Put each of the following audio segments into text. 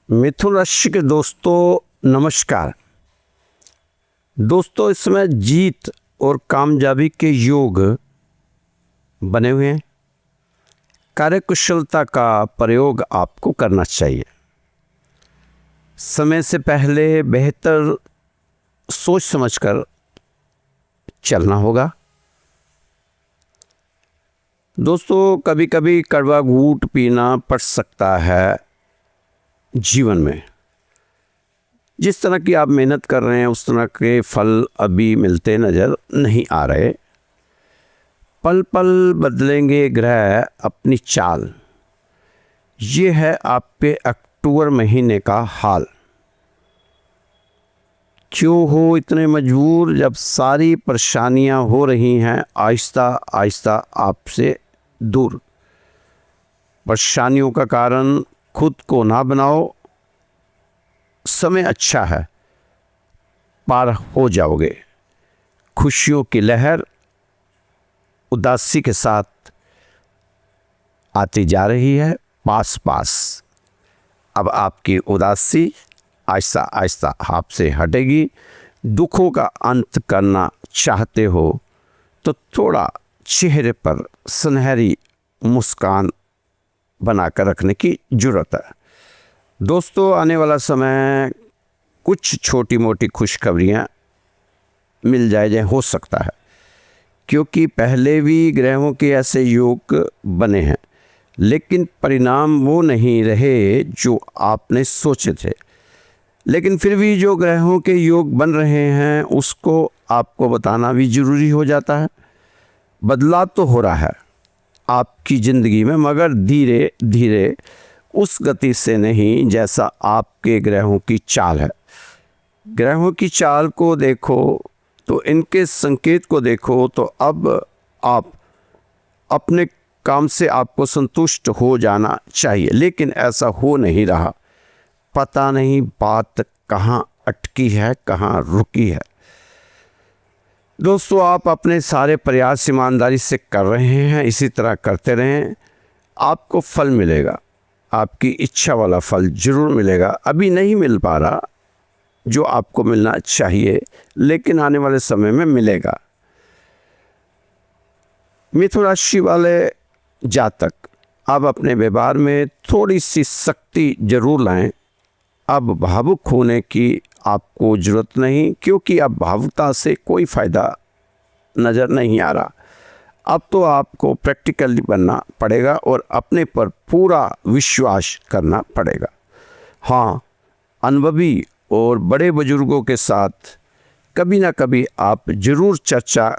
मिथुन राशि के दोस्तों नमस्कार। दोस्तों, इस समय जीत और कामयाबी के योग बने हुए हैं। कार्यकुशलता का प्रयोग आपको करना चाहिए। समय से पहले बेहतर सोच समझकर चलना होगा। दोस्तों, कभी कभी कड़वा घूंट पीना पड़ सकता है जीवन में। जिस तरह की आप मेहनत कर रहे हैं उस तरह के फल अभी मिलते नज़र नहीं आ रहे। पल पल बदलेंगे ग्रह अपनी चाल, ये है आपके अक्टूबर महीने का हाल। क्यों हो इतने मजबूर जब सारी परेशानियां हो रही हैं आहिस्ता आहिस्ता आपसे दूर। परेशानियों का कारण खुद को ना बनाओ। समय अच्छा है, पार हो जाओगे। खुशियों की लहर उदासी के साथ आती जा रही है पास पास। अब आपकी उदासी आहिस्ता आहिस्ता आपसे हटेगी। दुखों का अंत करना चाहते हो तो थोड़ा चेहरे पर सुनहरी मुस्कान बनाकर रखने की ज़रूरत है। दोस्तों, आने वाला समय कुछ छोटी मोटी खुशखबरियाँ मिल जाए हो सकता है, क्योंकि पहले भी ग्रहों के ऐसे योग बने हैं, लेकिन परिणाम वो नहीं रहे जो आपने सोचे थे। लेकिन फिर भी जो ग्रहों के योग बन रहे हैं उसको आपको बताना भी ज़रूरी हो जाता है। बदलाव तो हो रहा है आपकी ज़िंदगी में, मगर धीरे धीरे, उस गति से नहीं जैसा आपके ग्रहों की चाल है। ग्रहों की चाल को देखो तो इनके संकेत को देखो तो अब आप अपने काम से आपको संतुष्ट हो जाना चाहिए, लेकिन ऐसा हो नहीं रहा। पता नहीं बात कहाँ अटकी है, कहाँ रुकी है। दोस्तों, आप अपने सारे प्रयास ईमानदारी से कर रहे हैं, इसी तरह करते रहें। आपको फल मिलेगा, आपकी इच्छा वाला फल जरूर मिलेगा। अभी नहीं मिल पा रहा जो आपको मिलना चाहिए, लेकिन आने वाले समय में मिलेगा। मिथुन राशि वाले जातक अब अपने व्यवहार में थोड़ी सी सख्ती जरूर लाएं। अब भावुक होने की आपको ज़रूरत नहीं, क्योंकि अब भावुकता से कोई फ़ायदा नज़र नहीं आ रहा। अब तो आपको प्रैक्टिकली बनना पड़ेगा और अपने पर पूरा विश्वास करना पड़ेगा। हाँ, अनुभवी और बड़े बुजुर्गों के साथ कभी ना कभी आप ज़रूर चर्चा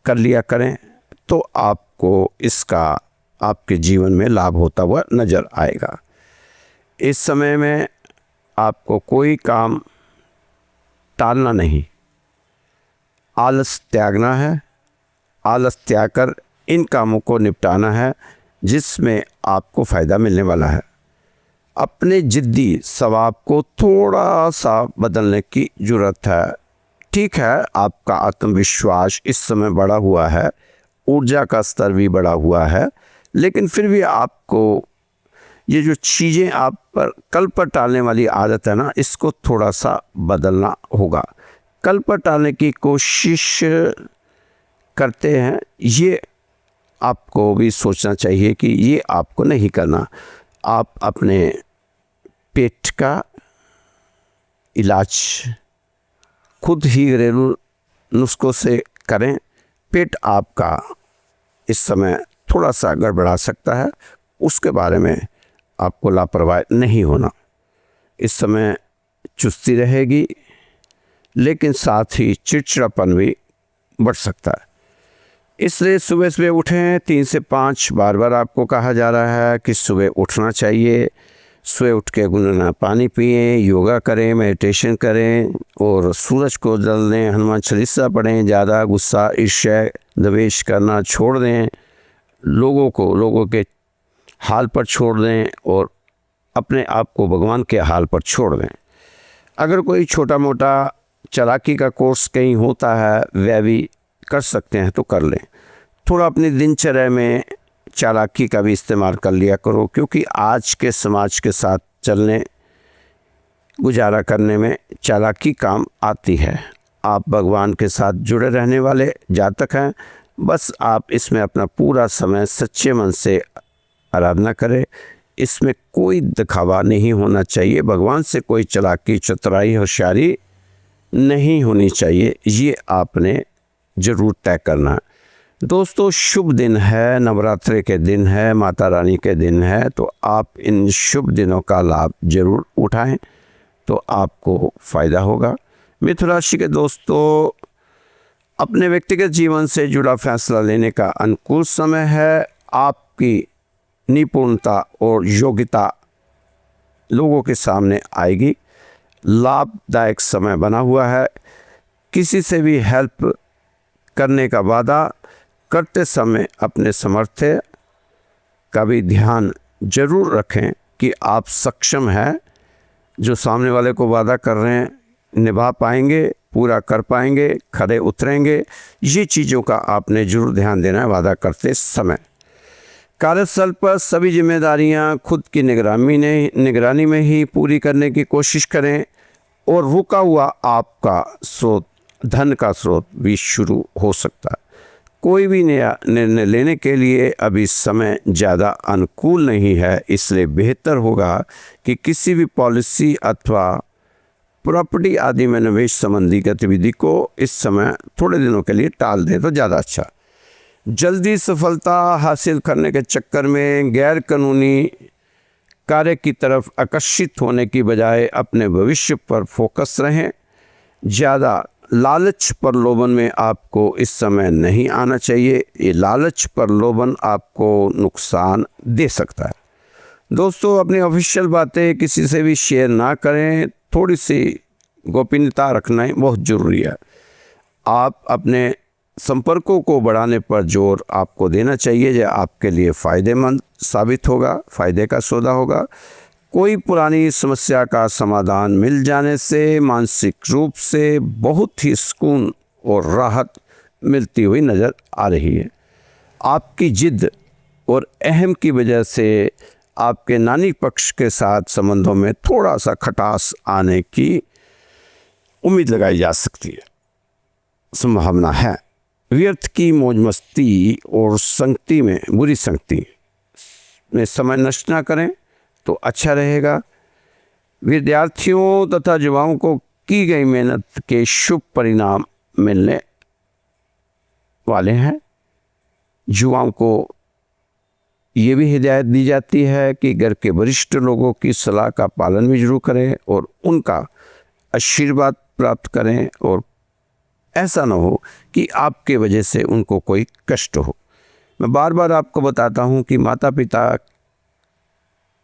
कर लिया करें, तो आपको इसका आपके जीवन में लाभ होता हुआ नज़र आएगा। इस समय में आपको कोई काम टालना नहीं, आलस त्यागना है। आलस त्याग कर इन कामों को निपटाना है जिसमें आपको फ़ायदा मिलने वाला है। अपने जिद्दी स्वभाव को थोड़ा सा बदलने की ज़रूरत है। ठीक है, आपका आत्मविश्वास इस समय बढ़ा हुआ है, ऊर्जा का स्तर भी बढ़ा हुआ है, लेकिन फिर भी आपको ये जो चीज़ें आप पर कल पर टालने वाली आदत है ना, इसको थोड़ा सा बदलना होगा। कल पर टालने की कोशिश करते हैं, ये आपको भी सोचना चाहिए कि ये आपको नहीं करना। आप अपने पेट का इलाज खुद ही घरेलू नुस्खों से करें। पेट आपका इस समय थोड़ा सा गड़बड़ा सकता है, उसके बारे में आपको लापरवाह नहीं होना। इस समय चुस्ती रहेगी, लेकिन साथ ही चिड़चिड़ापन भी बढ़ सकता है। इसलिए सुबह सुबह उठें। 3 से 5 बार बार आपको कहा जा रहा है कि सुबह उठना चाहिए। सुबह उठ के गुनगुना पानी पिएं, योगा करें, मेडिटेशन करें और सूरज को जल दें, हनुमान चालीसा पढ़ें। ज़्यादा गुस्सा, ईर्ष्या, द्वेष करना छोड़ दें। लोगों के हाल पर छोड़ दें और अपने आप को भगवान के हाल पर छोड़ दें। अगर कोई छोटा मोटा चालाकी का कोर्स कहीं होता है, वह भी कर सकते हैं तो कर लें। थोड़ा अपनी दिनचर्या में चालाकी का भी इस्तेमाल कर लिया करो, क्योंकि आज के समाज के साथ चलने गुजारा करने में चालाकी काम आती है। आप भगवान के साथ जुड़े रहने वाले जातक हैं, बस आप इसमें अपना पूरा समय सच्चे मन से आराधना करें। इसमें कोई दिखावा नहीं होना चाहिए, भगवान से कोई चालाकी चतुराई होशियारी नहीं होनी चाहिए, ये आपने ज़रूर तय करना है। दोस्तों, शुभ दिन है, नवरात्रि के दिन है, माता रानी के दिन है, तो आप इन शुभ दिनों का लाभ जरूर उठाएं तो आपको फ़ायदा होगा। मिथुन राशि के दोस्तों, अपने व्यक्तिगत जीवन से जुड़ा फैसला लेने का अनुकूल समय है। आपकी निपुणता और योग्यता लोगों के सामने आएगी। लाभदायक समय बना हुआ है। किसी से भी हेल्प करने का वादा करते समय अपने सामर्थ्य का भी ध्यान जरूर रखें कि आप सक्षम हैं, जो सामने वाले को वादा कर रहे हैं निभा पाएंगे, पूरा कर पाएंगे, खरे उतरेंगे। ये चीज़ों का आपने जरूर ध्यान देना है वादा करते समय। कार्यस्थल पर सभी जिम्मेदारियां खुद की निगरानी में ही पूरी करने की कोशिश करें और रुका हुआ आपका स्रोत, धन का स्रोत भी शुरू हो सकता है। कोई भी नया निर्णय लेने के लिए अभी समय ज़्यादा अनुकूल नहीं है, इसलिए बेहतर होगा कि किसी भी पॉलिसी अथवा प्रॉपर्टी आदि में निवेश संबंधी गतिविधि को इस समय थोड़े दिनों के लिए टाल दें तो ज़्यादा अच्छा। जल्दी सफलता हासिल करने के चक्कर में गैर कानूनी कार्य की तरफ आकर्षित होने की बजाय अपने भविष्य पर फोकस रहें। ज़्यादा लालच प्रलोभन में आपको इस समय नहीं आना चाहिए, ये लालच प्रलोभन आपको नुकसान दे सकता है। दोस्तों, अपनी ऑफिशियल बातें किसी से भी शेयर ना करें, थोड़ी सी गोपनीयता रखना ही बहुत ज़रूरी है। आप अपने संपर्कों को बढ़ाने पर जोर आपको देना चाहिए, जो आपके लिए फ़ायदेमंद साबित होगा, फ़ायदे का सौदा होगा। कोई पुरानी समस्या का समाधान मिल जाने से मानसिक रूप से बहुत ही सुकून और राहत मिलती हुई नज़र आ रही है। आपकी जिद और अहम की वजह से आपके नानी पक्ष के साथ संबंधों में थोड़ा सा खटास आने की उम्मीद लगाई जा सकती है, संभावना है। व्यर्थ की मौज मस्ती और संगति में, बुरी संगति में समय नष्ट ना करें तो अच्छा रहेगा। विद्यार्थियों तथा युवाओं को की गई मेहनत के शुभ परिणाम मिलने वाले हैं। युवाओं को ये भी हिदायत दी जाती है कि घर के वरिष्ठ लोगों की सलाह का पालन भी जरूर करें और उनका आशीर्वाद प्राप्त करें, और ऐसा ना हो कि आपके वजह से उनको कोई कष्ट हो। मैं बार बार आपको बताता हूँ कि माता पिता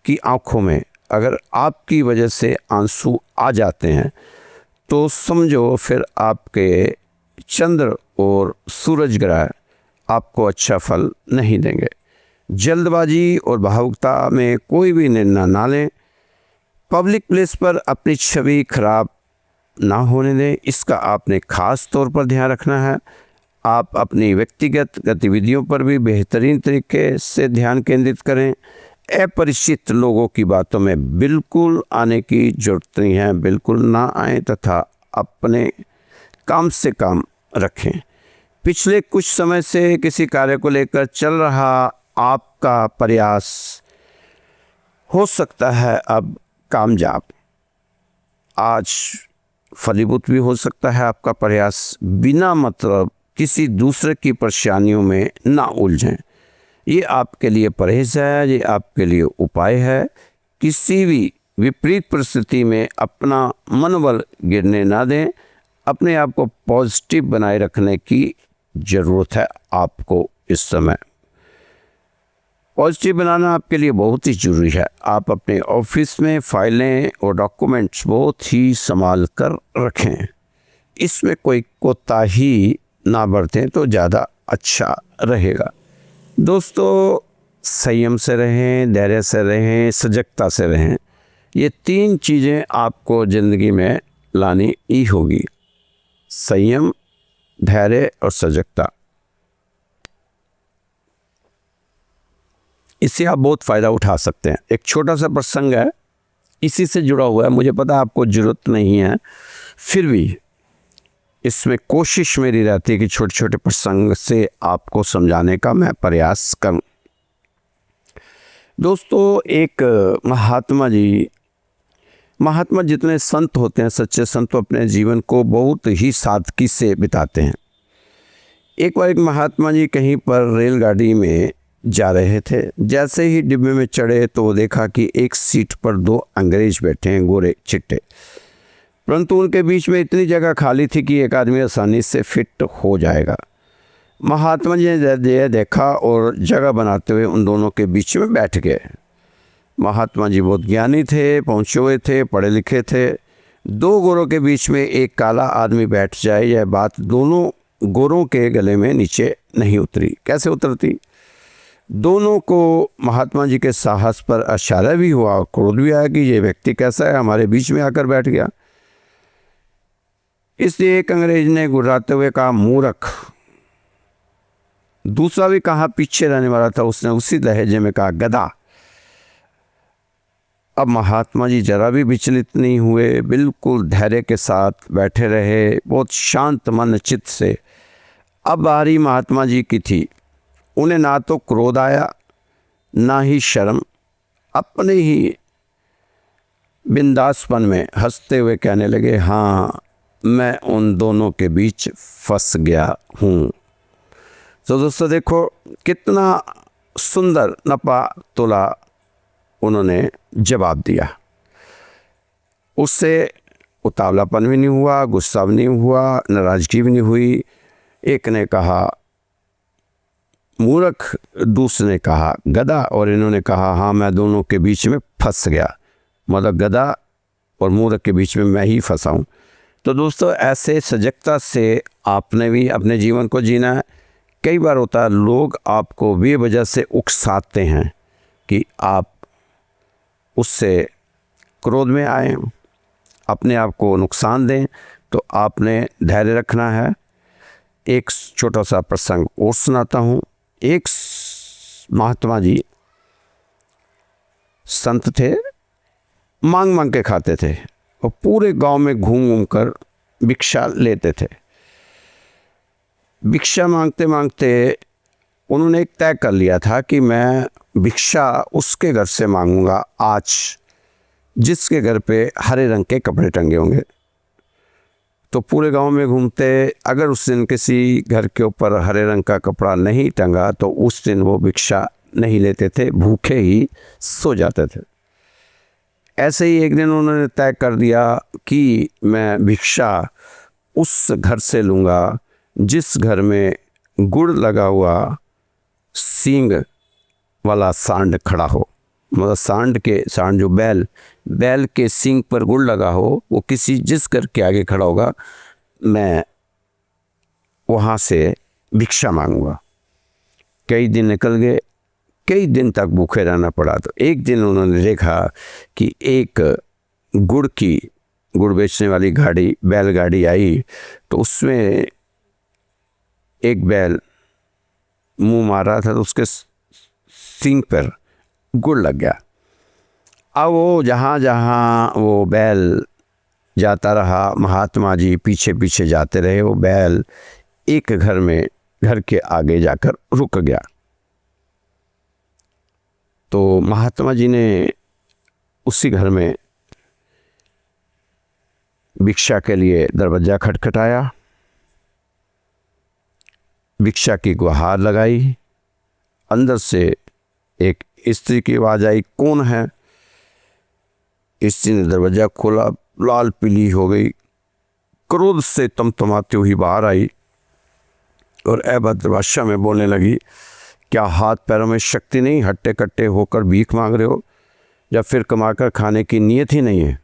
की आंखों में अगर आपकी वजह से आंसू आ जाते हैं तो समझो फिर आपके चंद्र और सूरज ग्रह आपको अच्छा फल नहीं देंगे। जल्दबाजी और भावुकता में कोई भी निर्णय ना लें। पब्लिक प्लेस पर अपनी छवि खराब ना होने दें, इसका आपने खास तौर पर ध्यान रखना है। आप अपनी व्यक्तिगत गतिविधियों पर भी बेहतरीन तरीके से ध्यान केंद्रित करें। अपरिचित लोगों की बातों में बिल्कुल आने की जरूरत नहीं है, बिल्कुल ना आएं तथा अपने काम से काम रखें। पिछले कुछ समय से किसी कार्य को लेकर चल रहा आपका प्रयास हो सकता है अब कामयाब, आज फलीभूत भी हो सकता है आपका प्रयास। बिना मतलब किसी दूसरे की परेशानियों में ना उलझें, ये आपके लिए परहेज है, ये आपके लिए उपाय है। किसी भी विपरीत परिस्थिति में अपना मनोबल गिरने ना दें। अपने आप को पॉजिटिव बनाए रखने की ज़रूरत है आपको। इस समय पॉजिटिव बनाना आपके लिए बहुत ही ज़रूरी है। आप अपने ऑफिस में फाइलें और डॉक्यूमेंट्स बहुत ही संभाल कर रखें, इसमें कोई कोताही ना बरतें तो ज़्यादा अच्छा रहेगा। दोस्तों, संयम से रहें, धैर्य से रहें, सजगता से रहें, ये तीन चीज़ें आपको ज़िंदगी में लानी ही होगी। संयम, धैर्य और सजगता, इससे आप बहुत फ़ायदा उठा सकते हैं। एक छोटा सा प्रसंग है, इसी से जुड़ा हुआ है। मुझे पता आपको ज़रूरत नहीं है, फिर भी इसमें कोशिश मेरी रहती है कि छोटे छोटे प्रसंग से आपको समझाने का मैं प्रयास करूं। दोस्तों, एक महात्मा जितने संत होते हैं, सच्चे संत, तो अपने जीवन को बहुत ही सादगी से बिताते हैं। एक बार एक महात्मा जी कहीं पर रेलगाड़ी में जा रहे थे। जैसे ही डिब्बे में चढ़े तो देखा कि एक सीट पर 2 अंग्रेज बैठे हैं, गोरे चिट्टे, परंतु उनके बीच में इतनी जगह खाली थी कि एक आदमी आसानी से फिट हो जाएगा। महात्मा जी ने यह देखा और जगह बनाते हुए उन दोनों के बीच में बैठ गए। महात्मा जी बहुत ज्ञानी थे, पहुँचे हुए थे, पढ़े लिखे थे। 2 गोरों के बीच में एक काला आदमी बैठ जाए, यह बात दोनों गोरों के गले में नीचे नहीं उतरी। कैसे उतरती? दोनों को महात्मा जी के साहस पर आश्चर्य भी हुआ, क्रोध भी आया कि ये व्यक्ति कैसा है, हमारे बीच में आकर बैठ गया। इसलिए एक अंग्रेज ने गुर्राते हुए कहा, मूर्ख। दूसरा भी कहा, पीछे रहने वाला था, उसने उसी लहजे में कहा, गधा। अब महात्मा जी जरा भी विचलित नहीं हुए, बिल्कुल धैर्य के साथ बैठे रहे, बहुत शांत मन चित्त से। अब बारी महात्मा जी की थी। उन्हें ना तो क्रोध आया, ना ही शर्म। अपने ही बिंदासपन में हंसते हुए कहने लगे, हाँ, मैं उन दोनों के बीच फंस गया हूँ। तो दोस्तों देखो कितना सुंदर नपा तुला उन्होंने जवाब दिया। उससे उतावलापन भी नहीं हुआ, गुस्सा भी नहीं हुआ, नाराज़गी भी नहीं हुई। एक ने कहा मूर्ख, दूसरे ने कहा गधा, और इन्होंने कहा, हाँ, मैं दोनों के बीच में फंस गया। मतलब गधा और मूर्ख के बीच में मैं ही फंसा हूँ। तो दोस्तों, ऐसे सजगता से आपने भी अपने जीवन को जीना है। कई बार होता है लोग आपको बेवजह से उकसाते हैं कि आप उससे क्रोध में आए, अपने आप को नुकसान दें, तो आपने धैर्य रखना है। एक छोटा सा प्रसंग और सुनाता हूँ। एक महात्मा जी संत थे, मांग मांग के खाते थे और पूरे गांव में घूम घूम कर भिक्षा लेते थे। भिक्षा मांगते मांगते उन्होंने एक तय कर लिया था कि मैं भिक्षा उसके घर से मांगूंगा आज जिसके घर पे हरे रंग के कपड़े टंगे होंगे। तो पूरे गांव में घूमते, अगर उस दिन किसी घर के ऊपर हरे रंग का कपड़ा नहीं टंगा तो उस दिन वो भिक्षा नहीं लेते थे, भूखे ही सो जाते थे। ऐसे ही एक दिन उन्होंने तय कर दिया कि मैं भिक्षा उस घर से लूँगा जिस घर में गुड़ लगा हुआ सींग वाला सांड खड़ा हो। मतलब सांड जो बैल के सींग पर गुड़ लगा हो, वो जिस घर के आगे खड़ा होगा, मैं वहाँ से भिक्षा मांगूंगा। कई दिन निकल गए, कई दिन तक भूखे रहना पड़ा। तो एक दिन उन्होंने देखा कि एक गुड़ बेचने वाली बैलगाड़ी आई, तो उसमें एक बैल मुंह मार रहा था, तो उसके सींग पर गुड़ लग गया। अब वो जहाँ वो बैल जाता रहा, महात्मा जी पीछे पीछे जाते रहे। वो बैल एक घर के आगे जाकर रुक गया। तो महात्मा जी ने उसी घर में भिक्षा के लिए दरवाज़ा खटखटाया, भिक्षा की गुहार लगाई। अंदर से एक स्त्री की आवाज़ आई, कौन है? स्त्री ने दरवाज़ा खोला, लाल पीली हो गई, क्रोध से तमतमाती हुई बाहर आई और अभद्र भाषा में बोलने लगी, क्या हाथ पैरों में शक्ति नहीं? हट्टे कट्टे होकर भीख मांग रहे हो या फिर कमाकर खाने की नीयत ही नहीं है?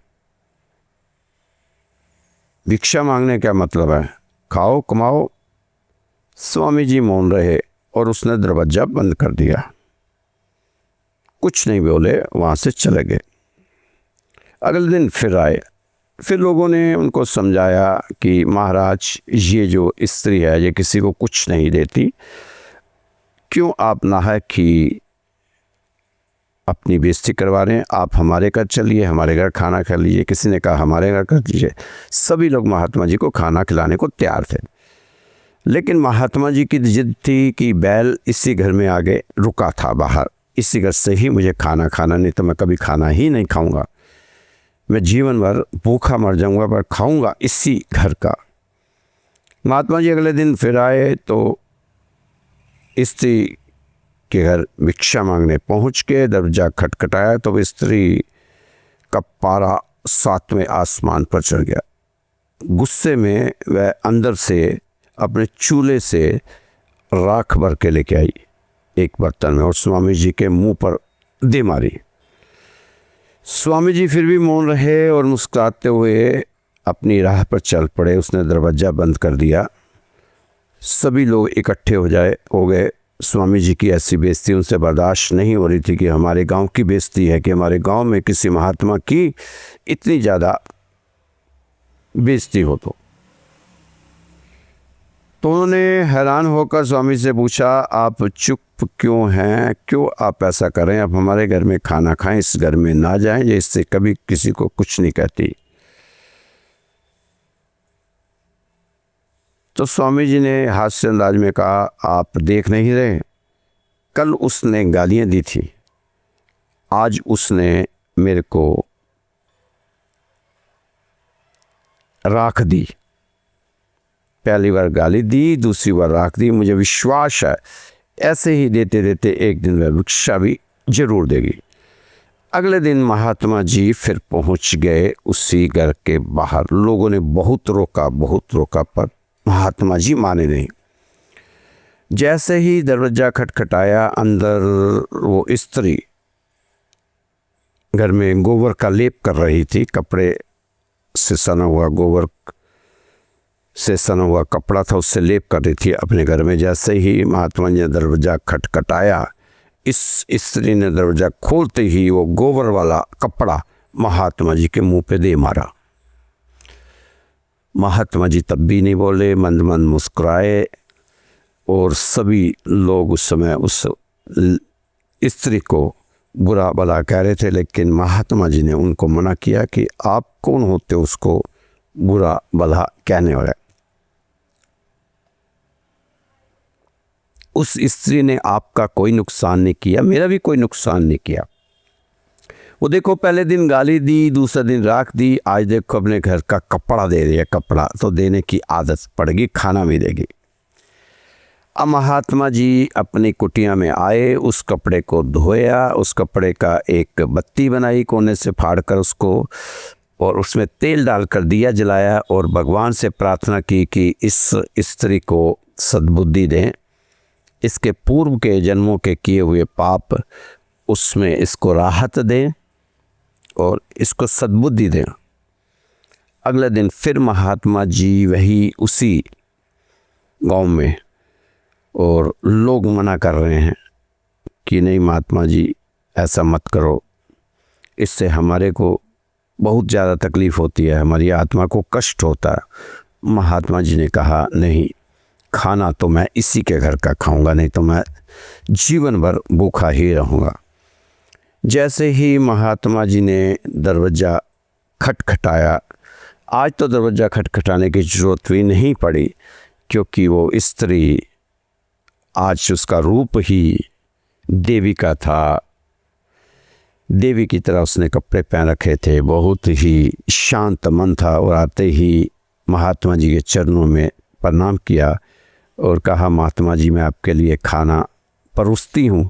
भिक्षा मांगने क्या मतलब है? खाओ कमाओ। स्वामी जी मौन रहे और उसने दरवाज़ा बंद कर दिया। कुछ नहीं बोले, वहाँ से चले गए। अगले दिन फिर आए, फिर लोगों ने उनको समझाया कि महाराज, ये जो स्त्री है ये किसी को कुछ नहीं देती, क्यों आप नाहक ही अपनी बेइज्जती करवा रहे हैं। आप हमारे घर चलिए, हमारे घर खाना खा लीजिए। किसी ने कहा हमारे घर कर लीजिए। सभी लोग महात्मा जी को खाना खिलाने को तैयार थे, लेकिन महात्मा जी की जिद थी कि बैल इसी घर में आगे रुका था बाहर, इसी घर से ही मुझे खाना खाना, नहीं तो मैं कभी खाना ही नहीं खाऊंगा। मैं जीवन भर भूखा मर जाऊंगा पर खाऊंगा इसी घर का। महात्मा जी अगले दिन फिर आए तो स्त्री के घर भिक्षा मांगने पहुंच के दरवाजा खटखटाया तो स्त्री का पारा 7वें आसमान पर चढ़ गया। गुस्से में वह अंदर से अपने चूल्हे से राख भर के लेके आई एक बर्तन में और स्वामी जी के मुंह पर दे मारी। स्वामी जी फिर भी मौन रहे और मुस्कुराते हुए अपनी राह पर चल पड़े। उसने दरवाज़ा बंद कर दिया। सभी लोग इकट्ठे हो गए। स्वामी जी की ऐसी बेइज्जती उनसे बर्दाश्त नहीं हो रही थी कि हमारे गांव की बेइज्जती है, कि हमारे गांव में किसी महात्मा की इतनी ज़्यादा बेइज्जती हो। तो उन्होंने हैरान होकर स्वामी से पूछा, आप चुप क्यों हैं, क्यों आप ऐसा कर रहे हैं? आप हमारे घर में खाना खाएं, इस घर में ना जाएं, ये इससे कभी किसी को कुछ नहीं कहती। तो स्वामी जी ने हास्य अंदाज में कहा, आप देख नहीं रहे, कल उसने गालियां दी थी, आज उसने मेरे को राख दी। पहली बार गाली दी, दूसरी बार राख दी। मुझे विश्वास है ऐसे ही देते देते एक दिन वह भिक्षा भी जरूर देगी। अगले दिन महात्मा जी फिर पहुंच गए उसी घर के बाहर। लोगों ने बहुत रोका पर महात्मा जी माने नहीं। जैसे ही दरवाजा खटखटाया, अंदर वो स्त्री घर में गोबर का लेप कर रही थी। कपड़े से सना हुआ, गोबर से सना हुआ कपड़ा था, उससे लेप कर रही थी अपने घर में। जैसे ही महात्मा जी ने दरवाजा खटखटाया, इस स्त्री ने दरवाजा खोलते ही वो गोबर वाला कपड़ा महात्मा जी के मुंह पे दे मारा। महात्मा जी तब भी नहीं बोले, मंद मंद मुस्कुराए और सभी लोग उस समय उस स्त्री को बुरा भला कह रहे थे, लेकिन महात्मा जी ने उनको मना किया कि आप कौन होते उसको बुरा भला कहने वाले। उस स्त्री ने आपका कोई नुकसान नहीं किया, मेरा भी कोई नुकसान नहीं किया। वो देखो, पहले दिन गाली दी, दूसरा दिन राख दी, आज देखो अपने घर का कपड़ा दे रही है। कपड़ा तो देने की आदत पड़ेगी, खाना भी देगी। अब महात्मा जी अपनी कुटिया में आए, उस कपड़े को धोया, उस कपड़े का एक बत्ती बनाई कोने से फाड़ कर उसको, और उसमें तेल डालकर दिया जलाया और भगवान से प्रार्थना की कि इस स्त्री को सद्बुद्धि दें, इसके पूर्व के जन्मों के किए हुए पाप उसमें इसको राहत दें और इसको सद्बुद्धि दें। अगले दिन फिर महात्मा जी वही उसी गांव में, और लोग मना कर रहे हैं कि नहीं महात्मा जी ऐसा मत करो, इससे हमारे को बहुत ज़्यादा तकलीफ़ होती है, हमारी आत्मा को कष्ट होता है। महात्मा जी ने कहा, नहीं, खाना तो मैं इसी के घर का खाऊंगा, नहीं तो मैं जीवन भर भूखा ही रहूँगा। जैसे ही महात्मा जी ने दरवाज़ा खटखटाया, आज तो दरवाज़ा खटखटाने की ज़रूरत भी नहीं पड़ी, क्योंकि वो स्त्री आज उसका रूप ही देवी का था। देवी की तरह उसने कपड़े पहन रखे थे, बहुत ही शांत मन था, और आते ही महात्मा जी के चरणों में प्रणाम किया और कहा, महात्मा जी मैं आपके लिए खाना परोसती हूँ,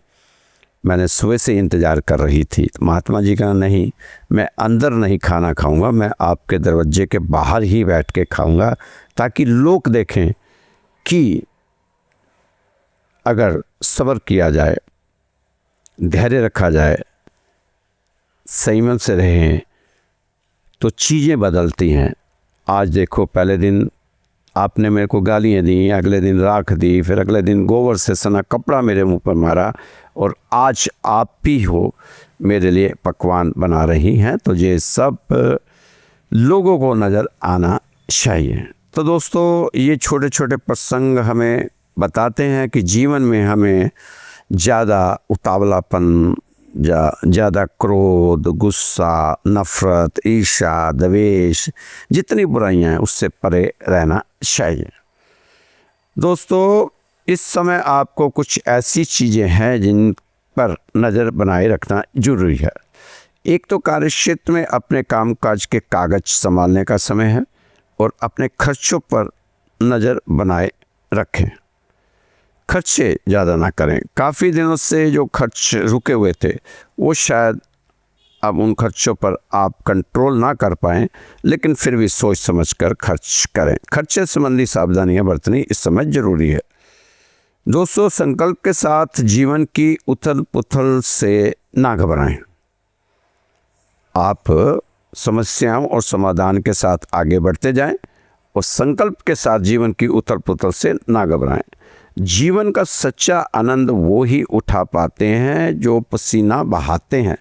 मैंने सुबह से इंतज़ार कर रही थी। तो महात्मा जी कहा, नहीं, मैं अंदर नहीं खाना खाऊंगा, मैं आपके दरवाजे के बाहर ही बैठ के खाऊंगा, ताकि लोग देखें कि अगर सब्र किया जाए, धैर्य रखा जाए, संयम से रहें तो चीज़ें बदलती हैं। आज देखो, पहले दिन आपने मेरे को गालियाँ दी, अगले दिन राख दी, फिर अगले दिन गोबर से सना कपड़ा मेरे मुंह पर मारा, और आज आप भी हो मेरे लिए पकवान बना रही हैं। तो ये सब लोगों को नज़र आना चाहिए। तो दोस्तों, ये छोटे छोटे प्रसंग हमें बताते हैं कि जीवन में हमें ज़्यादा उतावलापन ज़्यादा क्रोध, गुस्सा, नफ़रत, ईर्ष्या, द्वेष, जितनी बुराइयां हैं उससे परे रहना चाहिए। दोस्तों, इस समय आपको कुछ ऐसी चीज़ें हैं जिन पर नज़र बनाए रखना जरूरी है। एक तो कार्यक्षेत्र में अपने कामकाज के कागज संभालने का समय है और अपने खर्चों पर नज़र बनाए रखें। खर्चे ज़्यादा ना करें। काफ़ी दिनों से जो खर्च रुके हुए थे वो शायद अब उन खर्चों पर आप कंट्रोल ना कर पाएँ, लेकिन फिर भी सोच समझकर खर्च करें। खर्चे संबंधी सावधानियां बरतनी इस समय ज़रूरी है। दोस्तों, संकल्प के साथ जीवन की उथल पुथल से ना घबराएं। आप समस्याओं और समाधान के साथ आगे बढ़ते जाएं और संकल्प के साथ जीवन की उथल पुथल से ना घबराएं। जीवन का सच्चा आनंद वो ही उठा पाते हैं जो पसीना बहाते हैं।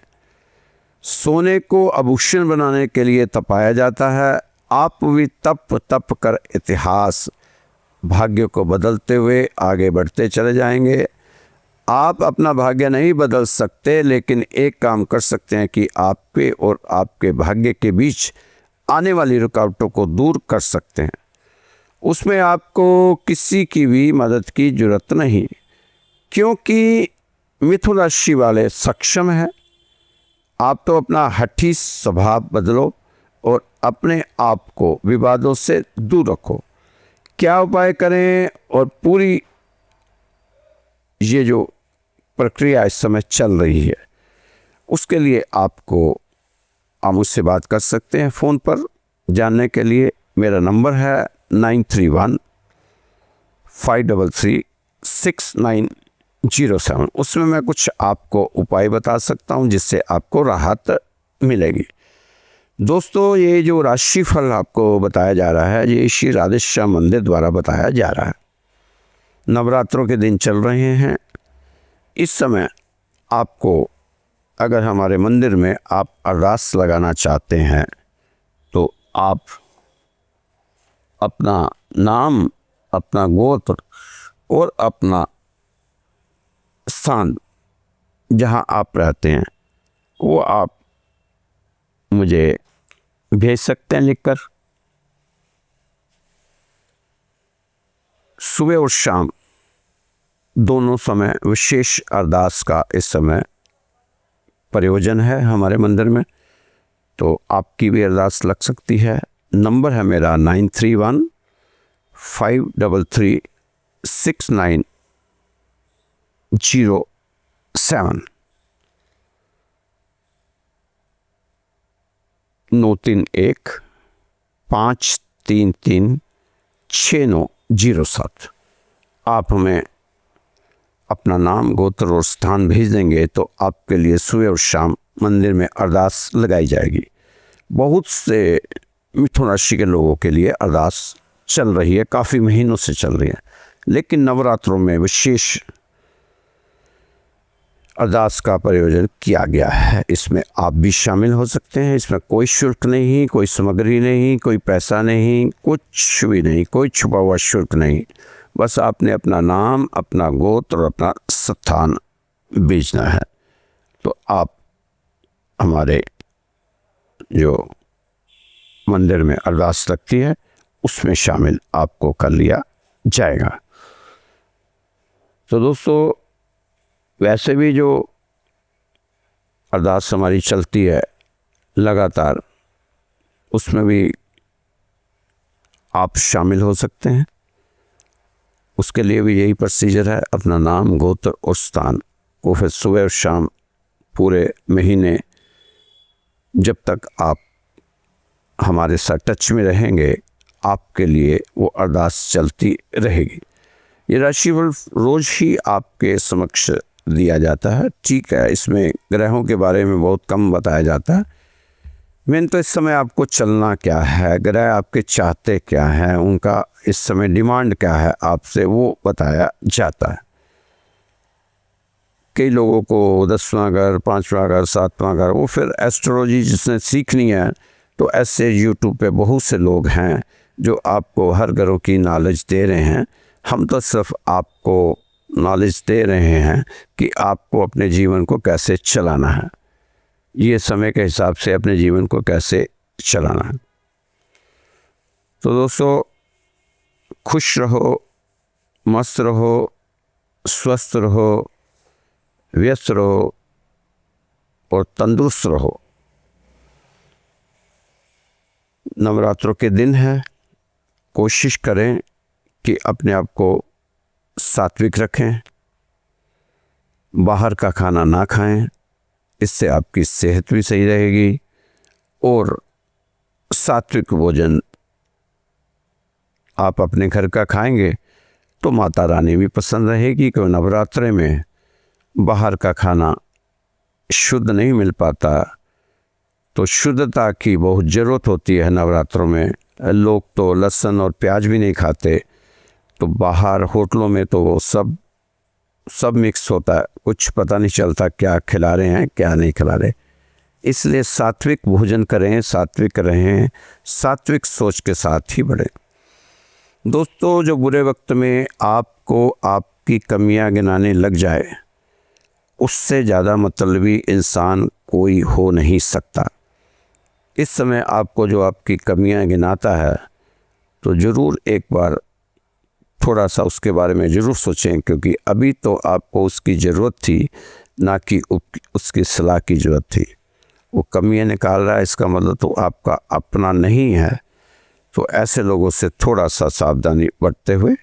सोने को आभूषण बनाने के लिए तपाया जाता है। आप भी तप तप कर इतिहास भाग्य को बदलते हुए आगे बढ़ते चले जाएंगे। आप अपना भाग्य नहीं बदल सकते, लेकिन एक काम कर सकते हैं कि आपके और आपके भाग्य के बीच आने वाली रुकावटों को दूर कर सकते हैं। उसमें आपको किसी की भी मदद की जरूरत नहीं, क्योंकि मिथुन राशि वाले सक्षम हैं। आप तो अपना हठी स्वभाव बदलो और अपने आप को विवादों से दूर रखो। क्या उपाय करें और पूरी ये जो प्रक्रिया इस समय चल रही है उसके लिए आप मुझसे बात कर सकते हैं फ़ोन पर। जानने के लिए मेरा नंबर है 9315336907। उसमें मैं कुछ आपको उपाय बता सकता हूं जिससे आपको राहत मिलेगी। दोस्तों, ये जो राशिफल आपको बताया जा रहा है ये श्री राधेश्याम मंदिर द्वारा बताया जा रहा है। नवरात्रों के दिन चल रहे हैं। इस समय आपको अगर हमारे मंदिर में आप अरदास लगाना चाहते हैं तो आप अपना नाम, अपना गोत्र और अपना स्थान जहां आप रहते हैं वो आप मुझे भेज सकते हैं लिखकर। सुबह और शाम दोनों समय विशेष अरदास का इस समय प्रयोजन है हमारे मंदिर में, तो आपकी भी अरदास लग सकती है। नंबर है मेरा 9315336907 931-533-6907। आप हमें अपना नाम, गोत्र और स्थान भेज देंगे तो आपके लिए सुबह और शाम मंदिर में अरदास लगाई जाएगी। बहुत से मिथुन राशि के लोगों के लिए अरदास चल रही है, काफ़ी महीनों से चल रही है, लेकिन नवरात्रों में विशेष अरदास का प्रयोजन किया गया है। इसमें आप भी शामिल हो सकते हैं। इसमें कोई शुल्क नहीं, कोई सामग्री नहीं, कोई पैसा नहीं, कुछ भी नहीं, कोई छुपा हुआ शुल्क नहीं। बस आपने अपना नाम, अपना गोत्र और अपना स्थान भेजना है तो आप हमारे जो मंदिर में अरदास लगती है उसमें शामिल आपको कर लिया जाएगा। तो दोस्तों, वैसे भी जो अरदास हमारी चलती है लगातार, उसमें भी आप शामिल हो सकते हैं। उसके लिए भी यही प्रोसीजर है, अपना नाम, गोत्र और स्थान वो फिर सुबह और शाम पूरे महीने जब तक आप हमारे साथ टच में रहेंगे आपके लिए वो अरदास चलती रहेगी। ये राशिफल रोज़ ही आपके समक्ष दिया जाता है। ठीक है, इसमें ग्रहों के बारे में बहुत कम बताया जाता है। मेन तो इस समय आपको चलना क्या है, ग्रह आपके चाहते क्या हैं, उनका इस समय डिमांड क्या है आपसे, वो बताया जाता है। कई लोगों को 10वां घर, 5वां घर, 7वां घर, वो फिर एस्ट्रोलॉजी जिसने सीखनी है तो ऐसे यूट्यूब पे बहुत से लोग हैं जो आपको हर घरों की नॉलेज दे रहे हैं। हम तो सिर्फ आपको नॉलेज दे रहे हैं कि आपको अपने जीवन को कैसे चलाना है, ये समय के हिसाब से अपने जीवन को कैसे चलाना है। तो दोस्तों, खुश रहो, मस्त रहो, स्वस्थ रहो, व्यस्त रहो और तंदुरुस्त रहो। नवरात्रों के दिन हैं, कोशिश करें कि अपने आप को सात्विक रखें, बाहर का खाना ना खाएं, इससे आपकी सेहत भी सही रहेगी। और सात्विक भोजन आप अपने घर का खाएंगे तो माता रानी भी पसंद रहेगी, क्योंकि नवरात्रे में बाहर का खाना शुद्ध नहीं मिल पाता, तो शुद्धता की बहुत ज़रूरत होती है नवरात्रों में। लोग तो लहसुन और प्याज भी नहीं खाते, तो बाहर होटलों में तो वो सब मिक्स होता है, कुछ पता नहीं चलता क्या खिला रहे हैं क्या नहीं खिला रहे। इसलिए सात्विक भोजन करें, सात्विक रहें, सात्विक सोच के साथ ही बढ़ें। दोस्तों, जो बुरे वक्त में आपको आपकी कमियां गिनाने लग जाए, उससे ज़्यादा मतलबी इंसान कोई हो नहीं सकता। इस समय आपको जो आपकी कमियां गिनाता है, तो ज़रूर एक बार थोड़ा सा उसके बारे में ज़रूर सोचें, क्योंकि अभी तो आपको उसकी ज़रूरत थी, ना कि उसकी सलाह की ज़रूरत थी। वो कमियां निकाल रहा है, इसका मतलब तो आपका अपना नहीं है। तो ऐसे लोगों से थोड़ा सा सावधानी बरतते हुए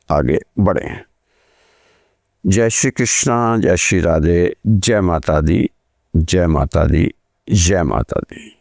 आगे बढ़ें। जय श्री कृष्णा, जय श्री राधे, जय माता दी, जय माता दी, जय माता दी।